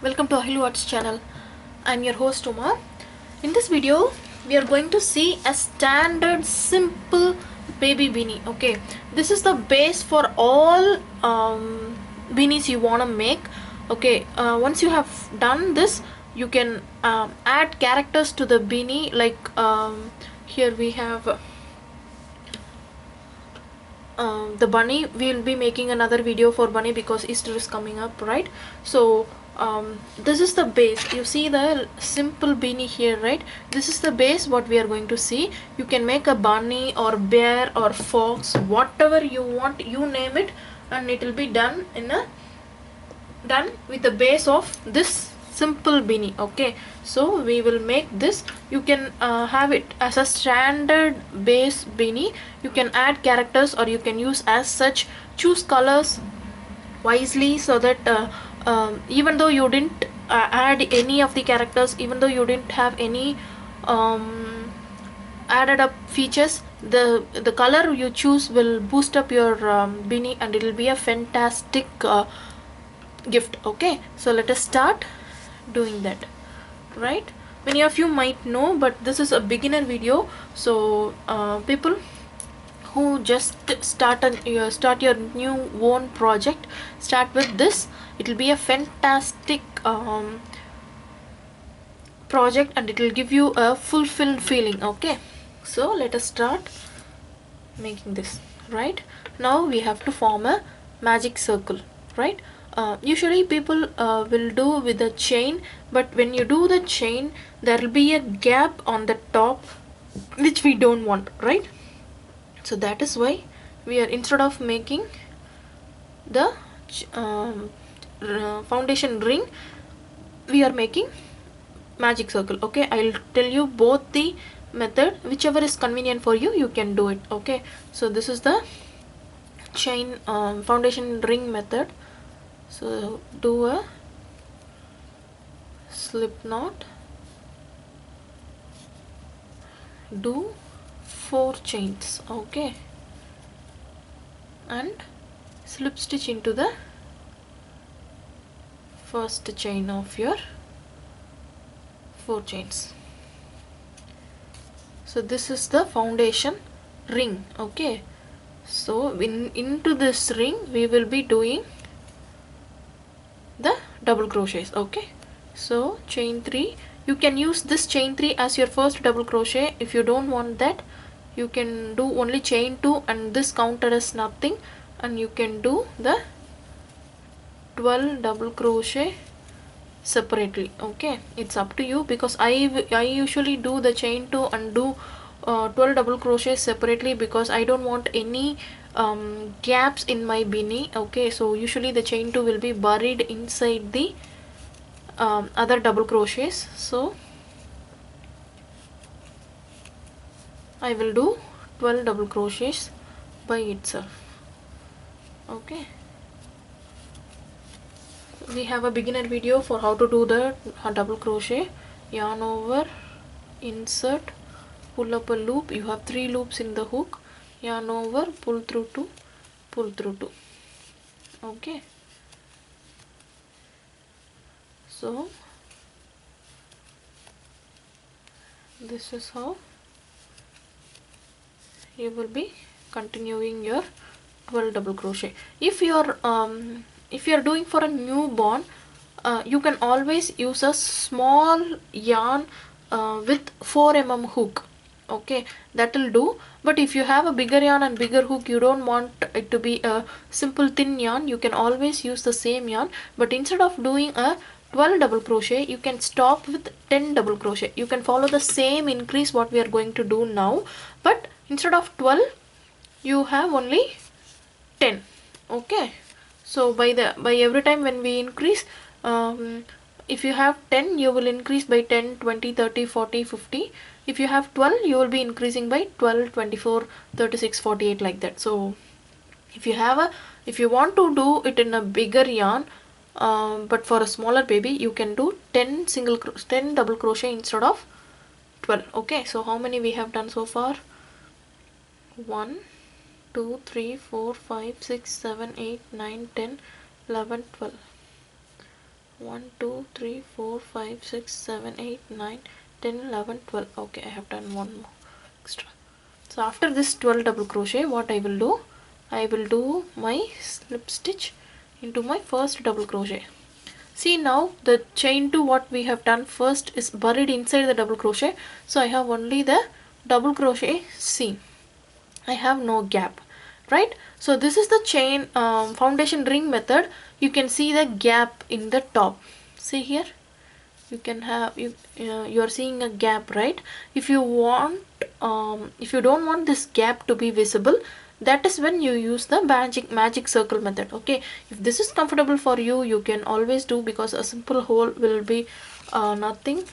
Welcome to AhiluArts channel. I'm your host Uma. In this video, we are going to see a standard simple baby beanie. Okay, this is the base for all beanies you wanna make. Okay, once you have done this, you can add characters to the beanie. Like here we have. The bunny. We'll be making another video for bunny because Easter is coming up, right? So this is the base. You see the simple beanie here, right? This is the base what we are going to see. You can make a bunny or bear or fox, whatever you want, you name it, and it will be done with the base of this simple beanie. Okay, so we will make this. You can have it as a standard base beanie. You can add characters or you can use as such. Choose colors wisely so that even though you didn't add any of the characters, even though you didn't have any added up features, the color you choose will boost up your beanie and it will be a fantastic gift. Okay, so let us start doing that. Right, many of you might know, but this is a beginner video, so people who just start your new own project, start with this. It will be a fantastic project and it will give you a fulfilled feeling. Okay, so let us start making this. Right now we have to form a magic circle, right? Usually people will do with a chain, but when you do the chain there will be a gap on the top which we don't want, right? So that is why we are, instead of making the foundation ring, we are making magic circle. Okay, I'll tell you both the method, whichever is convenient for you, you can do it. Okay, so this is the chain foundation ring method. So do a slip knot, do 4 chains, okay, and slip stitch into the first chain of your 4 chains. So this is the foundation ring. Okay, so into this ring we will be doing the double crochets. Okay, so chain 3, you can use this chain 3 as your first double crochet. If you don't want that, you can do only chain 2 and this counted as nothing, and you can do the 12 double crochet separately. Okay, it's up to you, because I usually do the chain 2 and do 12 double crochet separately because I don't want any gaps in my beanie. Okay, so usually the chain 2 will be buried inside the other double crochets, so I will do 12 double crochets by itself. Okay, we have a beginner video for how to do the double crochet. Yarn over, insert, pull up a loop. You have 3 loops in the hook. Yarn over, pull through 2, pull through 2. Okay, so this is how you will be continuing your 12 double crochet. If you're doing for a newborn, you can always use a small yarn with 4 mm hook. Okay, that will do. But if you have a bigger yarn and bigger hook, you don't want it to be a simple thin yarn, you can always use the same yarn. But instead of doing a 12 double crochet, you can stop with 10 double crochet. You can follow the same increase what we are going to do now, but instead of 12 you have only 10. Okay, so by every time when we increase, if you have 10 you will increase by 10, 20, 30, 40, 50. If you have 12 you will be increasing by 12, 24, 36, 48, like that. So if you want to do it in a bigger yarn, but for a smaller baby, you can do 10 double crochet instead of 12. Okay, so how many we have done so far? 1, 2, 3, 4, 5, 6, 7, 8, 9, 10, 11, 12. 1 2 3 4 5 6 7 8 9 10 11 12. Okay, I have done one more extra. So after this 12 double crochet, what I will do, I will do my slip stitch into my first double crochet. See, now the chain 2 what we have done first is buried inside the double crochet, so I have only the double crochet seam. I have no gap, right? So this is the chain foundation ring method. You can see the gap in the top. See here, you can have you are seeing a gap, right? If you want if you don't want this gap to be visible, that is when you use the magic circle method. Okay, if this is comfortable for you, you can always do, because a simple hole will be nothing.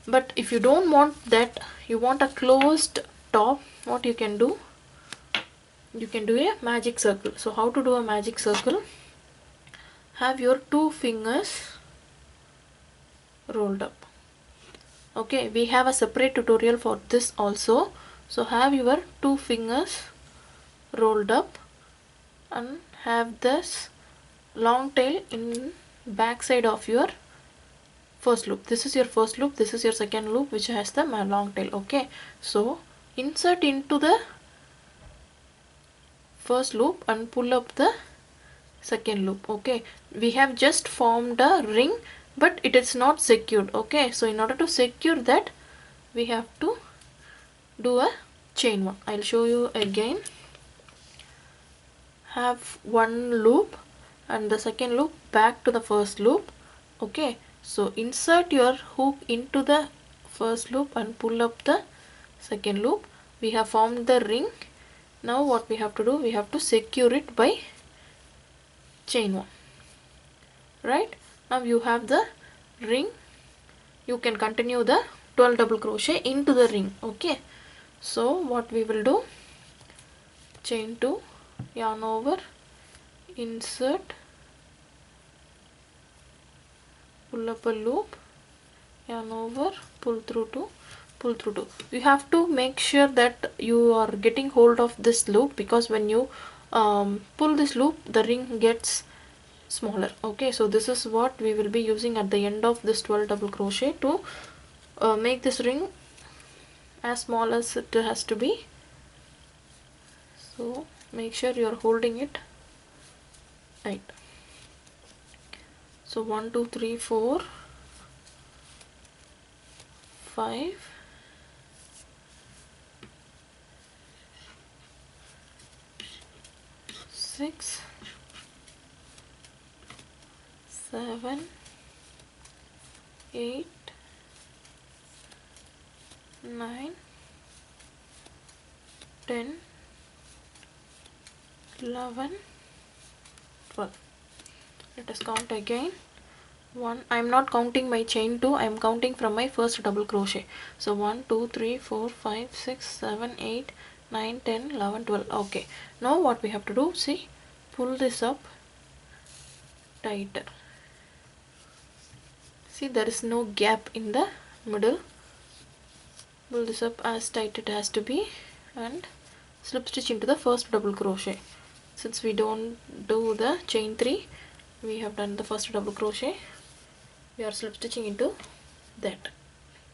But if you don't want that, you want a closed top, what you can do, you can do a magic circle. So how to do a magic circle? Have your two fingers rolled up. Okay, we have a separate tutorial for this also. So have your two fingers rolled up and have this long tail in back side of your first loop. This is your first loop, this is your second loop which has the long tail. Okay, so insert into the first loop and pull up the second loop. Okay, we have just formed a ring, but it is not secured. Okay, so in order to secure that, we have to do a chain one. I'll show you again. Have one loop and the second loop back to the first loop. Okay, so insert your hook into the first loop and pull up the second loop. We have formed the ring. Now what we have to do, we have to secure it by chain one. Right, now you have the ring. You can continue the 12 double crochet into the ring. Okay, so what we will do, chain 2, yarn over, insert, pull up a loop, yarn over, pull through 2, pull through 2. You have to make sure that you are getting hold of this loop, because when you pull this loop, the ring gets smaller. Okay, so this is what we will be using at the end of this 12 double crochet to make this ring as small as it has to be. So make sure you are holding it tight. So 1 2 3 4 5 6 7 8 9 10 11 12. Let us count again. 1, I am not counting my chain 2, I am counting from my first double crochet. So 1 2 3 4 5 6 7 8 9 10 11 12. Okay, now what we have to do, see, pull this up tighter. See, there is no gap in the middle. Pull this up as tight it has to be and slip stitch into the first double crochet. Since we don't do the chain 3, we have done the first double crochet, we are slip stitching into that.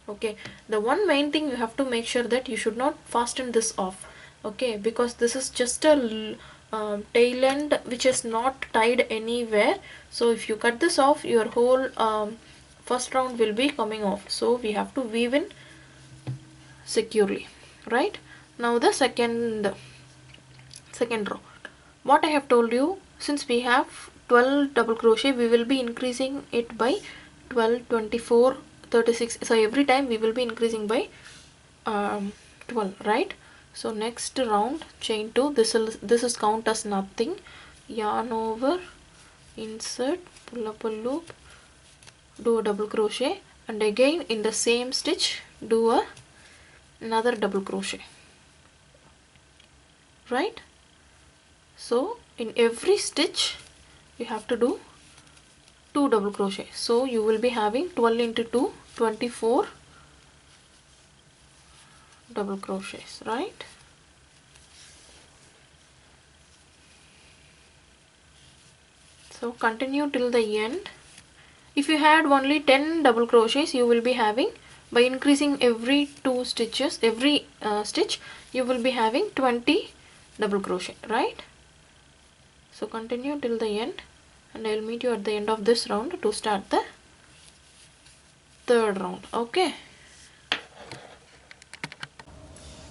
Okay, the one main thing you have to make sure that you should not fasten this off. Okay, because this is just a tail end which is not tied anywhere. So if you cut this off, your whole first round will be coming off. So we have to weave in securely. Right, now the second row, what I have told you, since we have 12 double crochet, we will be increasing it by 12 24 36. So every time we will be increasing by 12, right? So next round, chain 2, this is count as nothing. Yarn over, insert, pull up a loop, do a double crochet, and again in the same stitch do another double crochet. Right, so in every stitch you have to do 2 double crochet. So you will be having 12 into 2 24 double crochets, right? So continue till the end If you had only 10 double crochets, you will be having, by increasing every 2 stitches, every stitch, you will be having 20 double crochet, right? So continue till the end, and I will meet you at the end of this round to start the third round. Okay.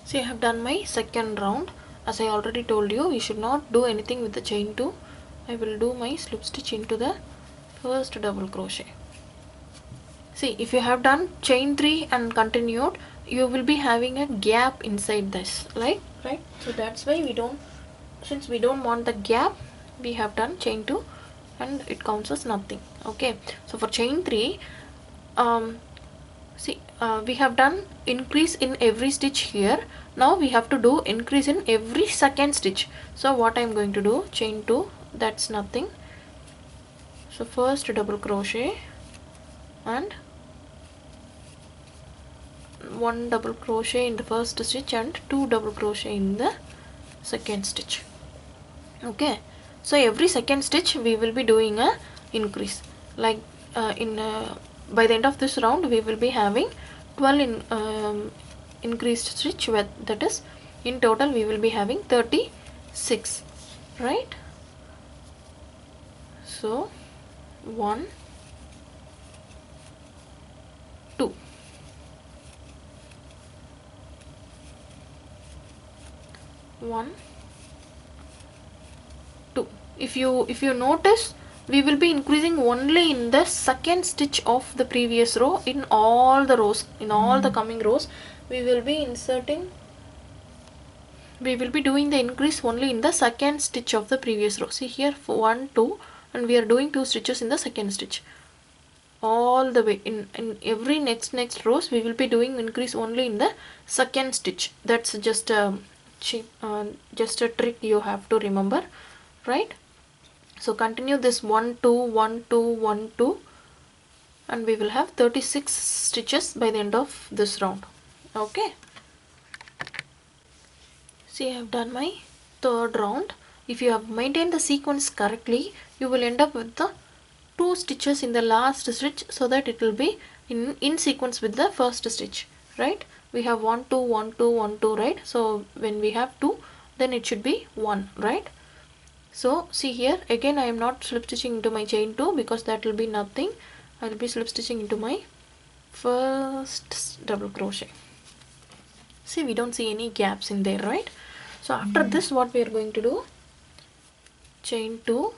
See, I have done my second round. As I already told you, we should not do anything with the chain 2. I will do my slip stitch into the first double crochet. See, if you have done chain 3 and continued, you will be having a gap inside this, right? So that's why we don't, since we don't want the gap, we have done chain 2 and it counts as nothing. Okay, so for chain 3, we have done increase in every stitch here. Now we have to do increase in every second stitch. So what I'm going to do, chain 2, that's nothing. So first double crochet and 1 double crochet in the first stitch and 2 double crochet in the second stitch. Okay, so every second stitch we will be doing a increase, like by the end of this round we will be having 12 increased stitch, that is in total we will be having 36, right? So 1 2 1 2. If you notice, we will be increasing only in the second stitch of the previous row. In all the rows, in all the coming rows, we will be doing the increase only in the second stitch of the previous row. See here, 1 2, and we are doing 2 stitches in the second stitch all the way. In every next rows we will be doing increase only in the second stitch. That's just a trick you have to remember, right? So continue this 1 2 1 2 1 2, and we will have 36 stitches by the end of this round. Okay, see, I have done my third round. If you have maintained the sequence correctly, you will end up with the 2 stitches in the last stitch, so that it will be in sequence with the first stitch, right? We have 1 2 1 2 1 2, right? So when we have 2, then it should be 1, right? So see here, again I am not slip stitching into my chain 2 because that will be nothing. I will be slip stitching into my first double crochet. See, we don't see any gaps in there, right? So after this, what we are going to do, chain 2,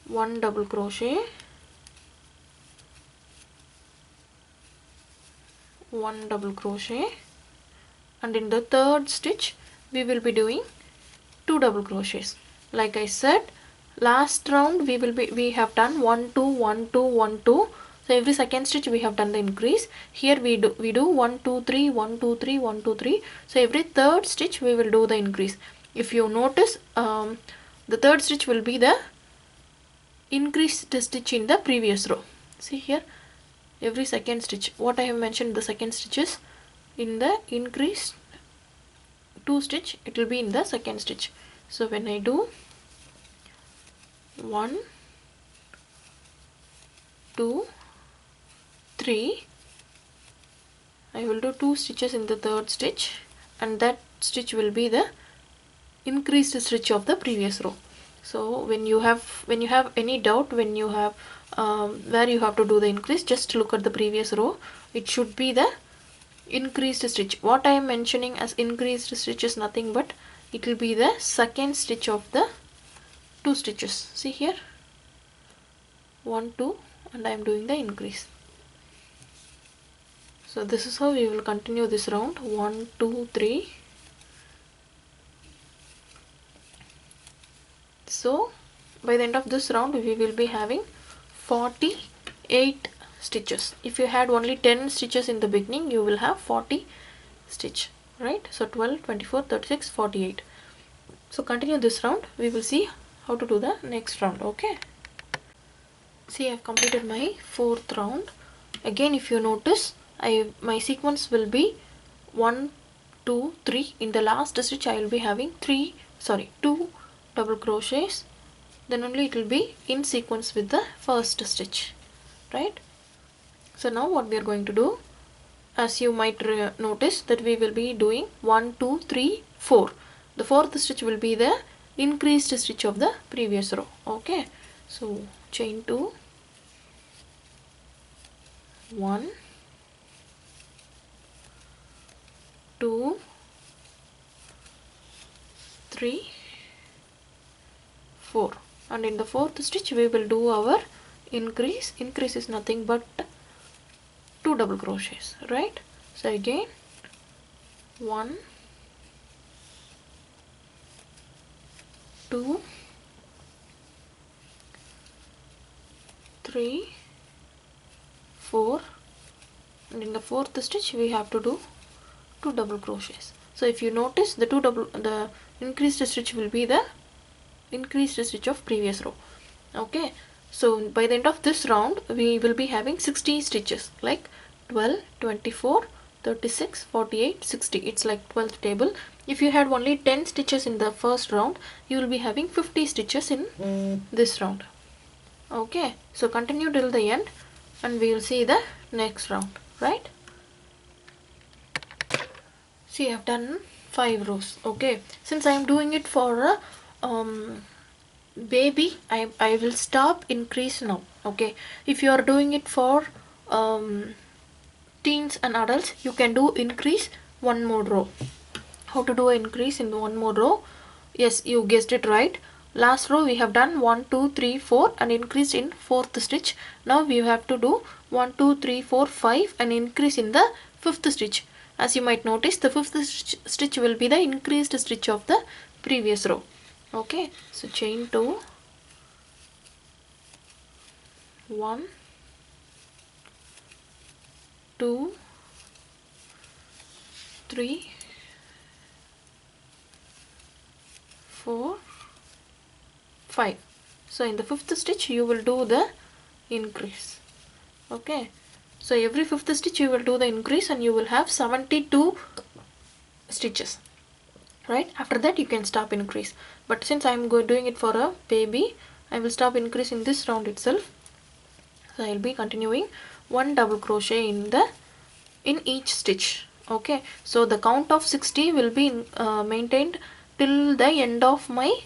1 double crochet, 1 double crochet, and in the third stitch we will be doing 2 double crochets. Like I said, last round we have done 1 2 1 2 1 2. So every second stitch we have done the increase. Here we do 1 2 3 1 2 3 1 2 3. So every third stitch we will do the increase. If you notice, the third stitch will be the increased stitch in the previous row. See here, every second stitch, what I have mentioned, the second stitches in the increased 2 stitch, it will be in the second stitch. So when I do 1 2 3, I will do 2 stitches in the third stitch, and that stitch will be the increased stitch of the previous row. So when you have any doubt, when you have where you have to do the increase, just look at the previous row. It should be the increased stitch. What I am mentioning as increased stitch is nothing but it will be the second stitch of the 2 stitches. See here, 1 2, and I am doing the increase. So this is how we will continue this round. 1 2 3. So by the end of this round we will be having 48 stitches. If you had only 10 stitches in the beginning, you will have 40 stitch, right? So 12 24 36 48. So continue this round. We will see how to do the next round. Okay, see, I have completed my 4th round. Again, if you notice, my sequence will be 1 2 3. In the last stitch I will be having 2 double crochets, then only it will be in sequence with the first stitch, right? So now what we are going to do, as you might notice that we will be doing 1 2 3 4. The fourth stitch will be the increased stitch of the previous row. Okay, so chain 2, 1 2 3 4, and in the fourth stitch we will do our increase. Increase is nothing but 2 double crochets, right? So again 1 2 3 4, and in the fourth stitch we have to do 2 double crochets. So if you notice, the increased stitch will be the increased stitch of previous row. Okay, so by the end of this round we will be having 60 stitches, like 12 24 36 48 60. It's like 12th table. If you had only 10 stitches in the first round, you will be having 50 stitches in this round. Okay, so continue till the end and we will see the next round, right? See, I've done 5 rows. Okay, since I am doing it for a baby, I will stop increase now. Okay, if you are doing it for teens and adults, you can do increase one more row. How to do an increase in one more row? Yes, you guessed it right. Last row we have done 1 2 3 4 and increased in fourth stitch. Now we have to do 1 2 3 4 5 and increase in the fifth stitch. As you might notice, the fifth stitch will be the increased stitch of the previous row. Okay, so chain 2, 1 2 3 4 5. So in the fifth stitch you will do the increase. Okay, so every fifth stitch you will do the increase and you will have 72 stitches, right? After that you can stop increase, but since I am doing it for a baby, I will stop increase in this round itself. So I will be continuing 1 double crochet in each stitch. Okay, so the count of 60 will be maintained till the end of my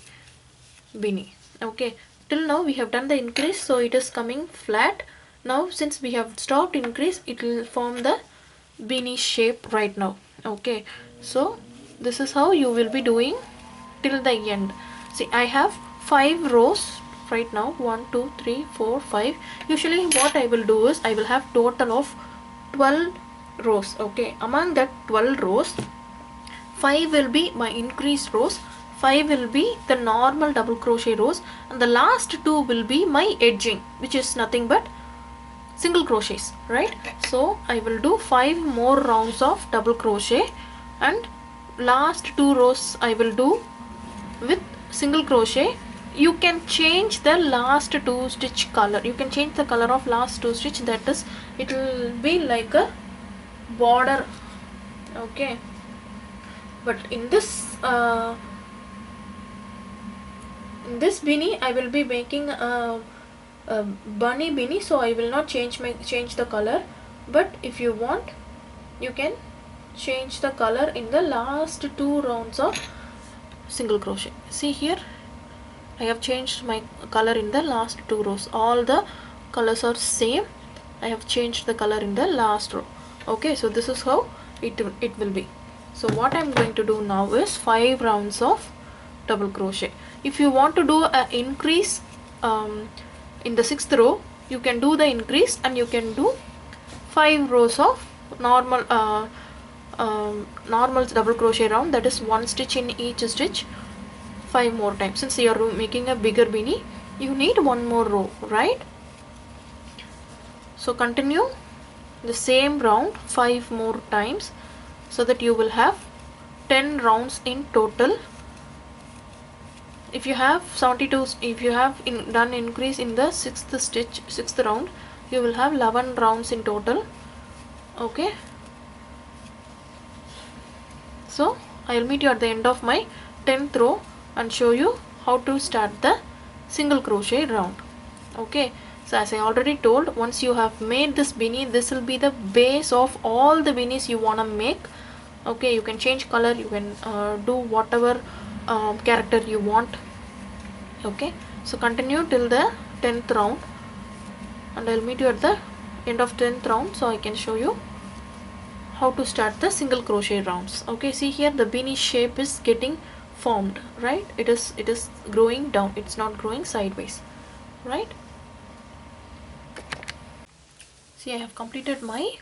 beanie. Okay, till now we have done the increase, so it is coming flat. Now since we have stopped increase, it will form the beanie shape right now. Okay, so this is how you will be doing till the end. See, I have 5 rows right now, 1 2 3 4 5. Usually what I will do is I will have total of 12 rows. Okay, among that 12 rows, 5 will be my increased rows, 5 will be the normal double crochet rows, and the last 2 will be my edging, which is nothing but single crochets, right? So I will do 5 more rounds of double crochet, and last 2 rows I will do with single crochet. You can change the last 2 stitch color. You can change the color of last 2 stitch, that is, it will be like a border. Okay, but in this beanie I will be making a bunny beanie, so I will not change the color. But if you want, you can change the color in the last 2 rounds of single crochet. See here, I have changed my color in the last 2 rows. All the colors are same. I have changed the color in the last row. Okay, so this is how it will be. So what I am going to do now is 5 rounds of double crochet. If you want to do an increase in the 6th row, you can do the increase and you can do 5 rows of normal double crochet round, that is 1 stitch in each stitch 5 more times. Since you are making a bigger beanie, you need 1 more row, right? So continue the same round 5 more times, so that you will have 10 rounds in total. If you have 72, if you have done increase in the 6th round, you will have 11 rounds in total. Okay, so I will meet you at the end of my 10th row and show you how to start the single crochet round. Okay, so as I already told, once you have made this beanie, this will be the base of all the beanies you want to make. Okay, you can change color, you can do whatever character you want. Okay, so continue till the 10th round, and I'll meet you at the end of 10th round so I can show you how to start the single crochet rounds. Okay, see here the beanie shape is getting formed, right? It is growing down, it's not growing sideways, right? See, I have completed my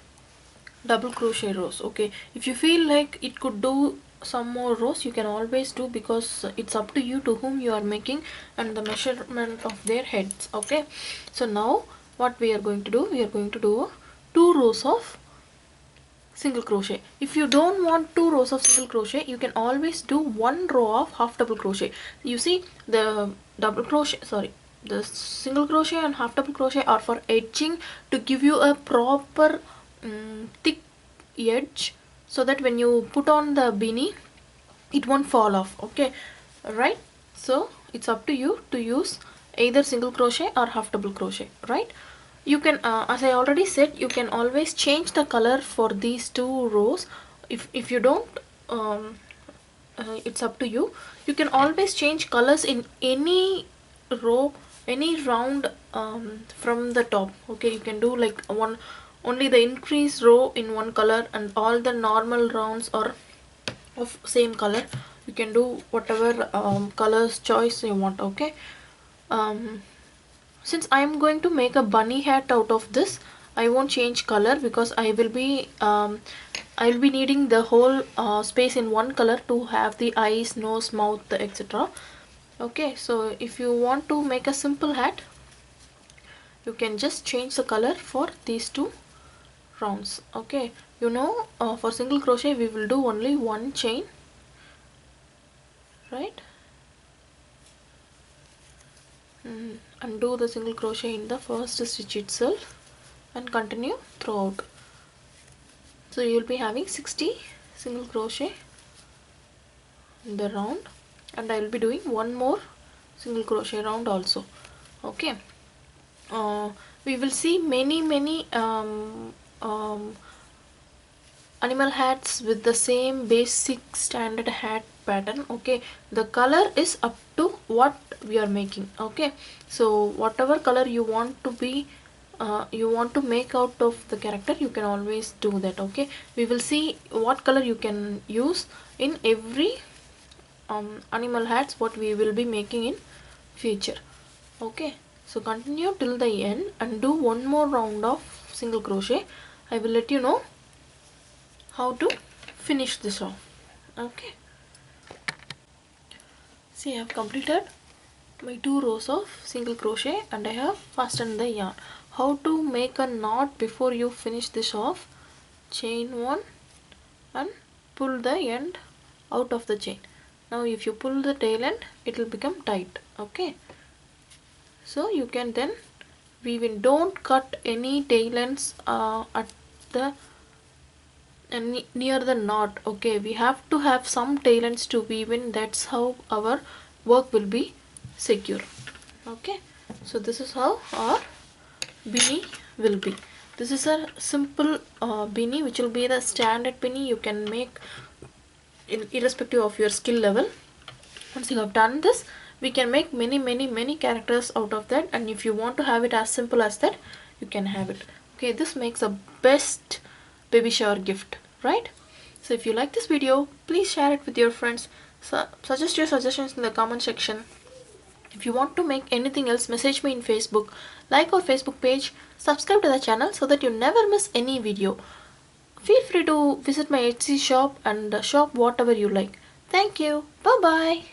double crochet rows. Okay, if you feel like it could do some more rows, you can always do, because it's up to you to whom you are making and the measurement of their heads. Okay, so now what we are going to do, we are going to do 2 rows of single crochet. If you don't want 2 rows of single crochet, you can always do 1 row of half double crochet. You see, the the single crochet and half double crochet are for edging, to give you a proper thick edge, so that when you put on the beanie it won't fall off. Okay, right? So it's up to you to use either single crochet or half double crochet, right? You can as I already said, you can always change the color for these 2 rows. If you don't, it's up to you. You can always change colors in any row, any round from the top. Okay, you can do like only the increase row in one color, and all the normal rounds are of same color. You can do whatever colors choice you want. Okay, since I am going to make a bunny hat out of this, I won't change color, because I will be needing the whole space in one color to have the eyes, nose, mouth, etc. Okay, so if you want to make a simple hat, you can just change the color for these 2 rounds. Okay, you know, for single crochet we will do only 1 chain, right? And do the single crochet in the first stitch itself and continue throughout. So you will be having 60 single crochet in the round, and I will be doing 1 more single crochet round also. Okay, we will see many animal hats with the same basic standard hat pattern. Okay, the color is up to what we are making. Okay, so whatever color you want to be you want to make out of the character, you can always do that. Okay, we will see what color you can use in every animal hats what we will be making in future. Okay, so continue till the end and do 1 more round of single crochet. I will let you know how to finish this off. Okay, see, I have completed my 2 rows of single crochet and I have fastened the yarn. How to make a knot before you finish this off: chain 1 and pull the end out of the chain. Now if you pull the tail end, it will become tight. Okay, so you can then weave in. Don't cut any tail ends at the near the knot. Okay, we have to have some tail ends to weave in. That's how our work will be secure. Okay, so this is how our beanie will be. This is a simple beanie, which will be the standard beanie you can make irrespective of your skill level. Once you have done this, we can make many characters out of that, and if you want to have it as simple as that, you can have it. Okay, this makes a best baby shower gift, right? So if you like this video, please share it with your friends. Suggest your suggestions in the comment section. If you want to make anything else, message me in Facebook, like our Facebook page, subscribe to the channel so that you never miss any video. Feel free to visit my Etsy shop and shop whatever you like. Thank you. Bye bye.